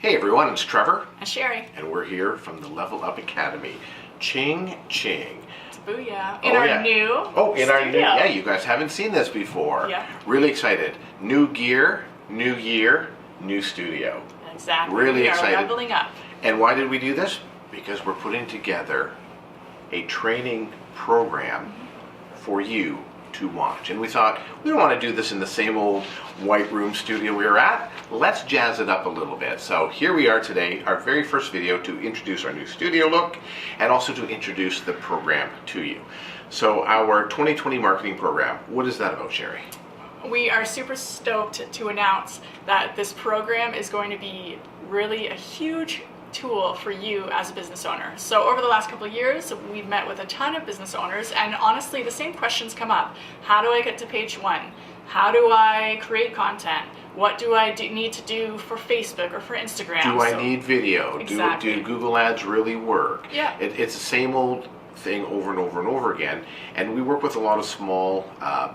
Hey everyone, it's Trevor, And Sherry. and we're here from the Level Up Academy. Ching ching. Booyah. In our new our new, studio. yeah, you guys haven't seen this before. Yeah. Really excited. New gear, new year, new studio. Exactly. Really we excited. are leveling up. And why did we do this? Because we're putting together a training program for you to watch. And we thought, we don't want to do this in the same old white room studio we were at. Let's jazz it up a little bit. So here we are today, our very first video to introduce our new studio look and also to introduce the program to you. So our 2020 marketing program, what is that about, Sherry? We are super stoked to announce that this program is going to be really a huge tool for you as a business owner. So over the last couple of years, we've met with a ton of business owners, and honestly, the same questions come up. How do I get to page one? How do I create content? What do I need to do for Facebook or for Instagram? Do I need video? Exactly. Do Google Ads really work? Yeah. It's the same old thing over and over and over again. And we work with a lot of small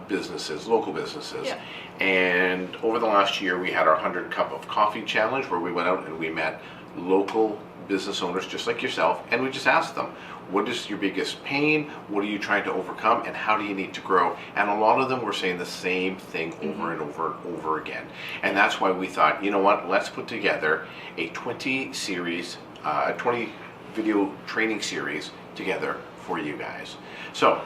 businesses, local businesses. Yeah. And over the last year, we had our 100 Cup of Coffee Challenge where we went out and we met local business owners just like yourself, and we just asked them, what is your biggest pain? What are you trying to overcome? And how do you need to grow? And a lot of them were saying the same thing over and over and over again. And that's why we thought, you know what, let's put together a 20 video training series together for you guys. So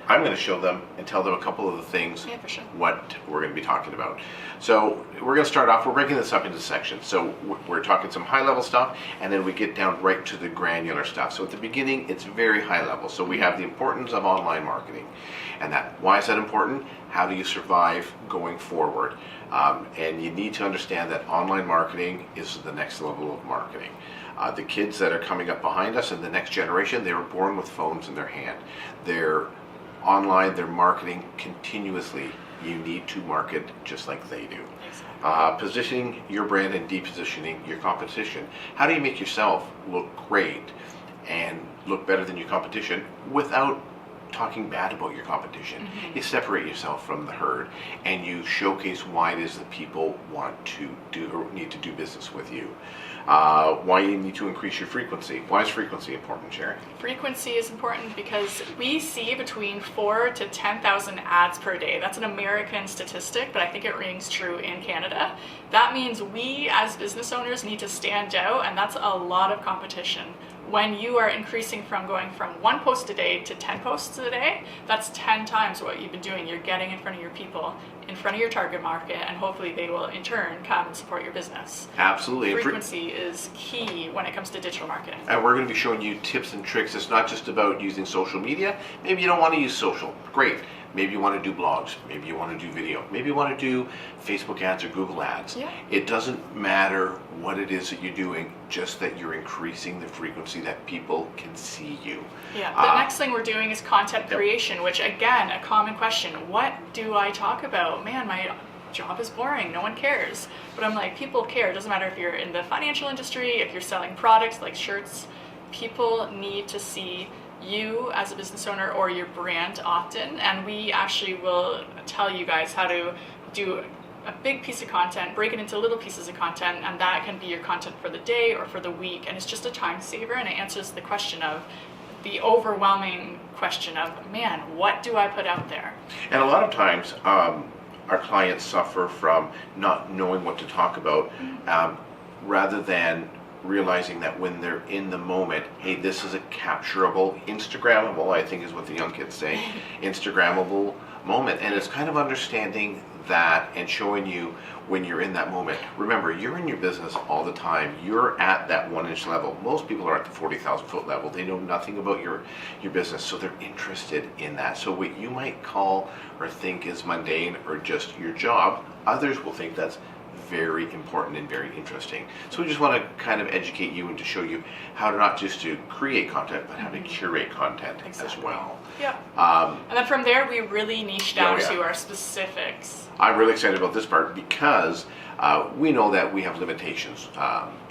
I'm going to show them and tell them a couple of the things, Yeah, for sure. what we're going to be talking about. So we're going to start off, we're breaking this up into sections. So we're talking some high level stuff, and then we get down right to the granular stuff. So at the beginning, it's very high level. So we have the importance of online marketing. And why is that important? How do you survive going forward? And you need to understand that online marketing is the next level of marketing. The kids that are coming up behind us in the next generation, they were born with phones in their hand. They're online, they're marketing continuously. You need to market just like they do. Exactly. Positioning your brand and depositioning your competition. How do you make yourself look great and look better than your competition without talking bad about your competition? You separate yourself from the herd and you showcase why it is that people want to do or need to do business with you. Why you need to increase your frequency. Why is frequency important, Sherry? Frequency is important because we see between 4,000 to 10,000 ads per day. That's an American statistic, but I think it rings true in Canada. That means we as business owners need to stand out, and that's a lot of competition. When you are increasing from going from 1 post a day to 10 posts a day, that's 10 times what you've been doing. You're getting in front of your people, in front of your target market, and hopefully they will in turn come and support your business. Absolutely. Frequency is key when it comes to digital marketing. And we're going to be showing you tips and tricks. It's not just about using social media. Maybe you don't want to use social. Great. Maybe you want to do blogs. Maybe you want to do video. Maybe you want to do Facebook ads or Google ads. Yeah. It doesn't matter what it is that you're doing, just that you're increasing the frequency that people can see you. Yeah, the next thing we're doing is content creation, which again, a common question. What do I talk about? Man, my job is boring. No one cares. But I'm like, people care. It doesn't matter if you're in the financial industry, if you're selling products like shirts. People need to see you as a business owner or your brand often, and we actually will tell you guys how to do a big piece of content, break it into little pieces of content, and that can be your content for the day or for the week, and it's just a time saver, and it answers the question of the overwhelming question of, man, what do I put out there? And a lot of times our clients suffer from not knowing what to talk about, rather than realizing that when they're in the moment, hey, this is a capturable, Instagrammable, I think is what the young kids say, Instagrammable moment. And it's kind of understanding that and showing you when you're in that moment. Remember, you're in your business all the time. You're at that 1-inch level. Most people are at the 40,000 foot level. They know nothing about your business, so they're interested in that. So what you might call or think is mundane or just your job, others will think that's very important and very interesting. So we just want to kind of educate you and to show you how to not just to create content, but how to curate content as well. Yeah. And then from there, we really niche down to our specifics. I'm really excited about this part because we know that we have limitations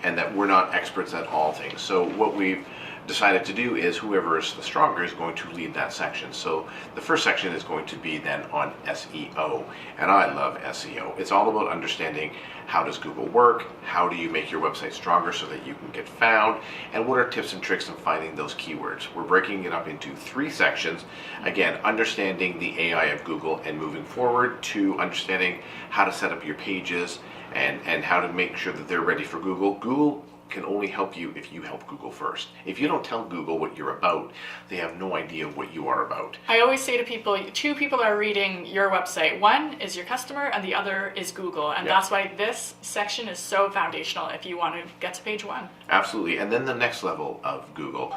and that we're not experts at all things. So what we've decided to do is whoever is the stronger is going to lead that section. So the first section is going to be then on SEO, and I love SEO. It's all about understanding how does Google work, how do you make your website stronger so that you can get found, and what are tips and tricks in finding those keywords. We're breaking it up into 3 sections. Again, understanding the AI of Google and moving forward to understanding how to set up your pages and how to make sure that they're ready for Google. Google can only help you if you help Google first. If you don't tell Google what you're about, they have no idea what you are about. I always say to people, 2 people are reading your website. One is your customer and the other is Google. And that's why this section is so foundational if you want to get to page 1. Absolutely. And then the next level of Google,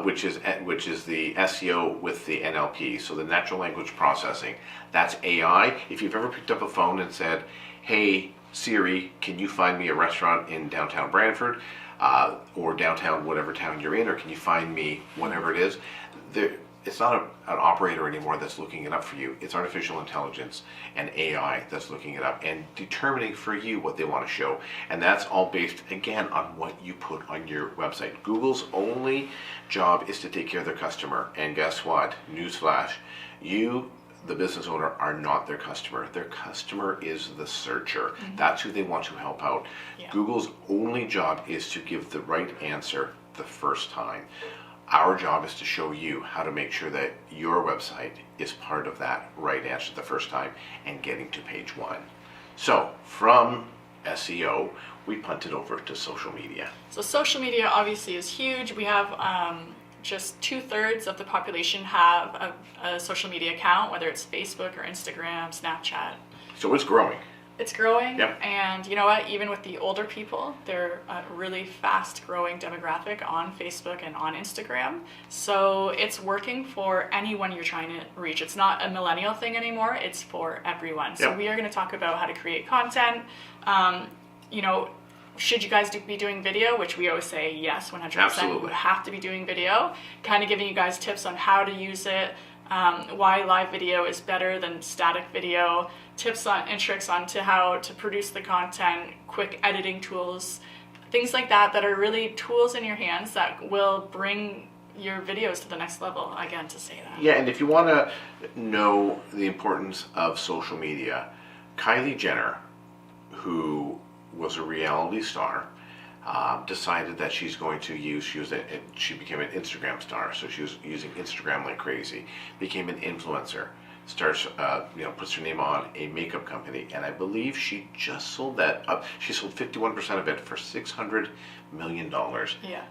which is the SEO with the NLP, so the natural language processing. That's AI. If you've ever picked up a phone and said, hey, Siri, can you find me a restaurant in downtown Brantford or downtown whatever town you're in, or can you find me whatever it is? It's not an operator anymore that's looking it up for you. It's artificial intelligence and AI that's looking it up and determining for you what they want to show. And that's all based, again, on what you put on your website. Google's only job is to take care of their customer. And guess what? Newsflash, you, the business owner, are not their customer. Their customer is the searcher. That's who they want to help out. Yeah. Google's only job is to give the right answer the first time. Our job is to show you how to make sure that your website is part of that right answer the first time and getting to page 1. So from SEO, we punted over to social media. So social media obviously is huge. We have just 2/3 of the population have a social media account, whether it's Facebook or Instagram, Snapchat. So it's growing. It's growing, yep. And you know what? Even with the older people, they're a really fast-growing demographic on Facebook and on Instagram. So it's working for anyone you're trying to reach. It's not a millennial thing anymore. It's for everyone. So we are going to talk about how to create content. Should you guys be doing video, which we always say yes, 100%. Absolutely. You have to be doing video. Kind of giving you guys tips on how to use it, why live video is better than static video, tips and tricks on to how to produce the content, quick editing tools, things like that are really tools in your hands that will bring your videos to the next level, again, to say that. Yeah, and if you want to know the importance of social media, Kylie Jenner, who was a reality star, decided that she's going to use, she became an Instagram star, so she was using Instagram like crazy, became an influencer, starts, puts her name on a makeup company, and I believe she just sold that up. She sold 51% of it for $600 million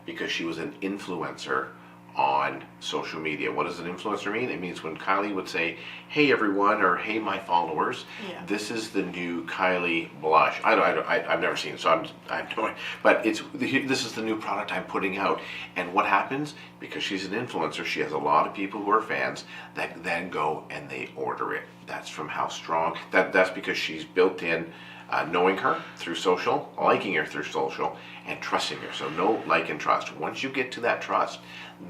because she was an influencer on social media. What does an influencer mean? It means when Kylie would say, hey everyone, or hey my followers, this is the new Kylie blush. I've never seen it, so I'm doing, but this is the new product I'm putting out. And what happens? Because she's an influencer, she has a lot of people who are fans that then go and they order it. That's from how strong, that's because she's built in knowing her through social, liking her through social, and trusting her. So know, like, and trust. Once you get to that trust,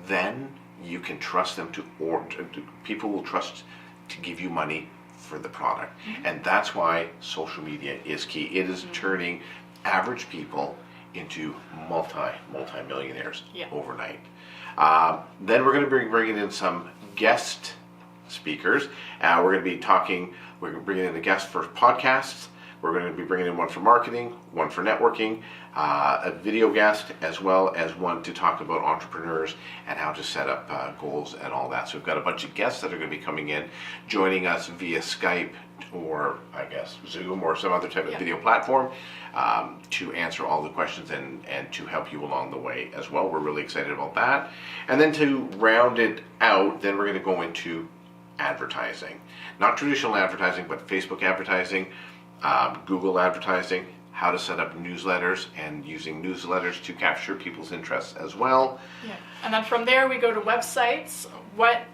then you can trust them to order. People will trust to give you money for the product. And that's why social media is key. It is turning average people into multi-millionaires overnight. Then we're going to be bringing in some guest speakers. We're going to be talking, we're going to bring in a guest for podcasts. We're going to be bringing in one for marketing, one for networking, a video guest, as well as one to talk about entrepreneurs and how to set up goals and all that. So we've got a bunch of guests that are going to be coming in, joining us via Skype or, I guess, Zoom or some other type of video platform to answer all the questions and to help you along the way as well. We're really excited about that. And then to round it out, then we're going to go into advertising. Not traditional advertising, but Facebook advertising, Google advertising, how to set up newsletters and using newsletters to capture people's interests as well. Yeah. And then from there we go to websites.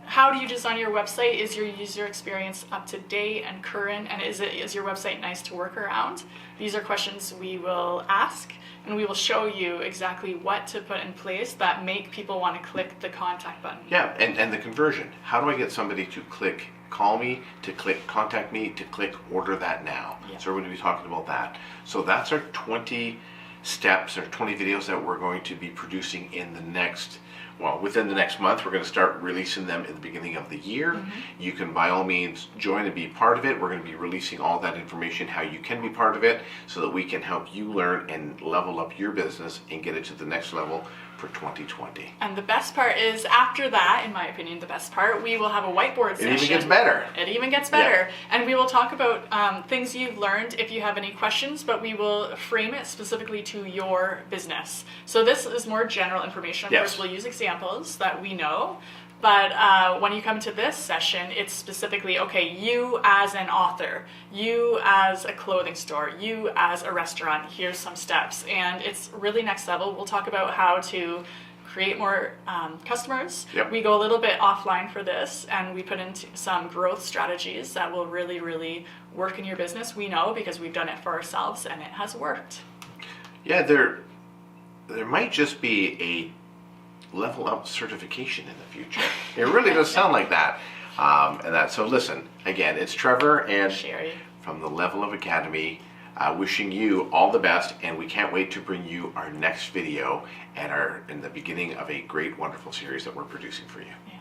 How do you design your website? Is your user experience up to date and current? And is your website nice to work around? These are questions we will ask, and we will show you exactly what to put in place that make people want to click the contact button. Yeah, and the conversion. How do I get somebody to click call me, to click contact me, to click order that now. Yeah. So we're going to be talking about that. So that's our 20 steps or 20 videos that we're going to be producing in the next, within the next month. We're going to start releasing them at the beginning of the year. You can by all means join and be part of it. We're going to be releasing all that information, how you can be part of it, so that we can help you learn and level up your business and get it to the next level for 2020. And the best part is, after that, in my opinion, the best part, we will have a whiteboard session. It even gets better. It even gets better. And we will talk about things you've learned if you have any questions, but we will frame it specifically to your business. So this is more general information. Of course, we'll use examples that we know. But when you come to this session, it's specifically, okay, you as an author, you as a clothing store, you as a restaurant, here's some steps. And it's really next level. We'll talk about how to create more customers. We go a little bit offline for this, and we put into some growth strategies that will really, really work in your business. We know because we've done it for ourselves, and it has worked. Yeah, there might just be a level up certification in the future. It really does sound like that. So listen, again, it's Trevor and Sherry from the Level Up Academy, wishing you all the best, and we can't wait to bring you our next video and in the beginning of a great, wonderful series that we're producing for you. Yeah.